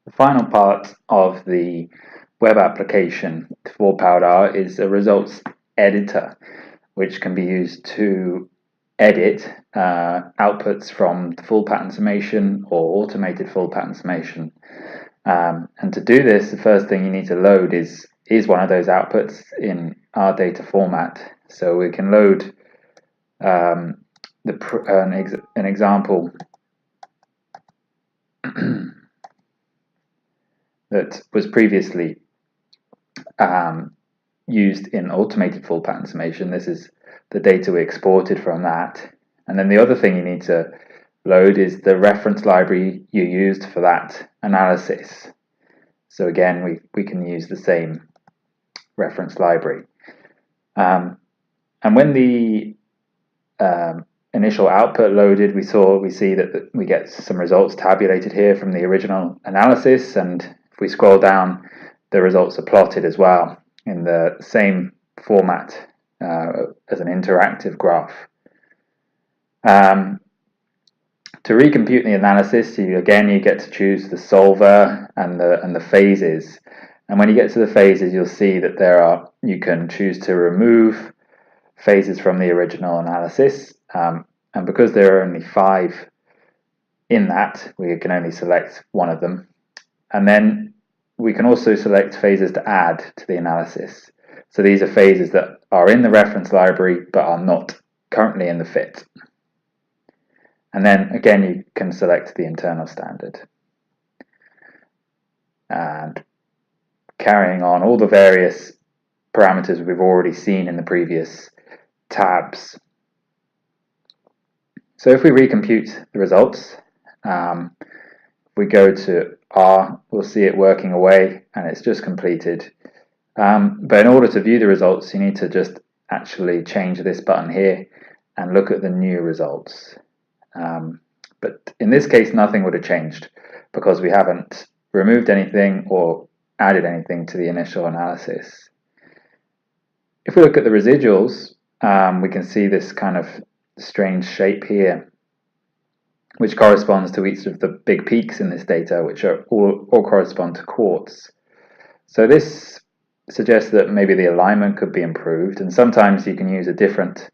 The final part of the web application for powdR is a results editor, which can be used to edit outputs from full pattern summation or automated full pattern summation. And to do this, the first thing you need to load is one of those outputs in our data format. So we can load an example that was previously used in automated full pattern summation. This is the data we exported from that. And then the other thing you need to load is the reference library you used for that analysis. So again, we can use the same reference library. And when the initial output loaded, we see that we get some results tabulated here from the original analysis, and if we scroll down, the results are plotted as well in the same format as an interactive graph. To recompute the analysis, you get to choose the solver and the phases. And when you get to the phases, you'll see that you can choose to remove phases from the original analysis. And because there are only 5 in that, we can only select one of them. And then we can also select phases to add to the analysis. So these are phases that are in the reference library but are not currently in the fit. And then again, you can select the internal standard. And carrying on all the various parameters we've already seen in the previous tabs. So if we recompute the results, we go to R, we'll see it working away and it's just completed. But in order to view the results, you need to just actually change this button here and look at the new results. But in this case, nothing would have changed because we haven't removed anything or added anything to the initial analysis. If we look at the residuals, we can see this kind of strange shape here, which corresponds to each of the big peaks in this data, which are all correspond to quartz. So this suggests that maybe the alignment could be improved, and sometimes you can use a different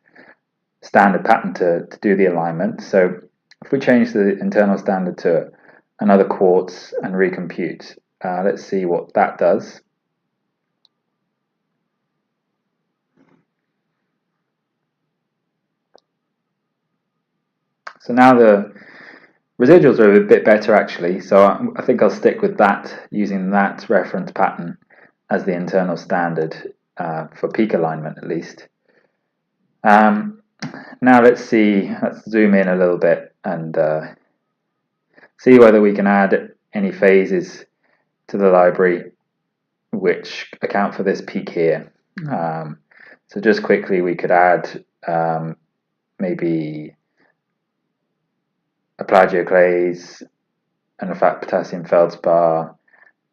standard pattern to do the alignment. So if we change the internal standard to another quartz and recompute, let's see what that does. So now the residuals are a bit better actually, so I think I'll stick with that, using that reference pattern as the internal standard for peak alignment at least. Now let's zoom in a little bit and see whether we can add any phases to the library which account for this peak here. So just quickly, we could add maybe a plagioclase and a fat potassium feldspar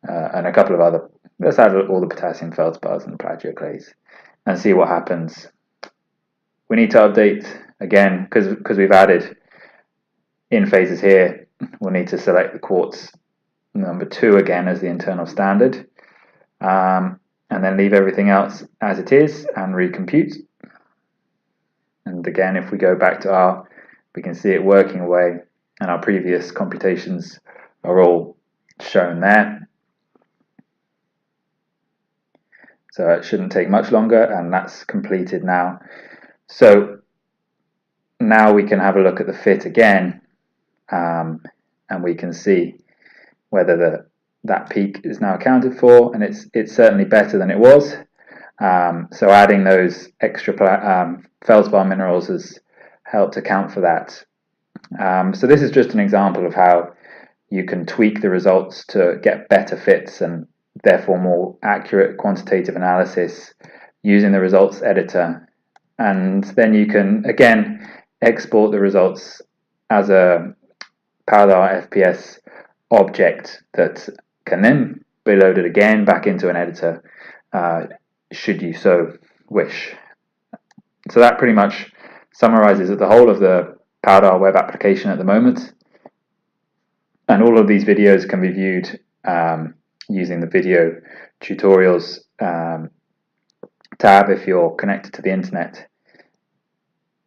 and a couple of other. Let's add all the potassium feldspars and the plagioclase and see what happens. We need to update again because we've added in phases here. We'll need to select the quartz number 2 again as the internal standard, and then leave everything else as it is and recompute. And again, if we go back to R, we can see it working away, and our previous computations are all shown there. So it shouldn't take much longer, and that's completed now. So now we can have a look at the fit again, and we can see whether that peak is now accounted for, and it's certainly better than it was. So adding those extra feldspar minerals has helped account for that. So this is just an example of how you can tweak the results to get better fits and therefore more accurate quantitative analysis using the results editor. And then you can again export the results as a powdR FPS object that can then be loaded again back into an editor should you so wish. So that pretty much summarizes the whole of the powdR web application at the moment. And all of these videos can be viewed using the video tutorials tab if you're connected to the internet.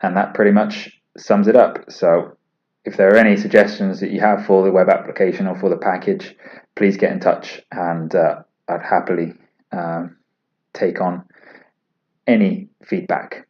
And that pretty much sums it up. So if there are any suggestions that you have for the web application or for the package, please get in touch, and I'd happily take on any feedback.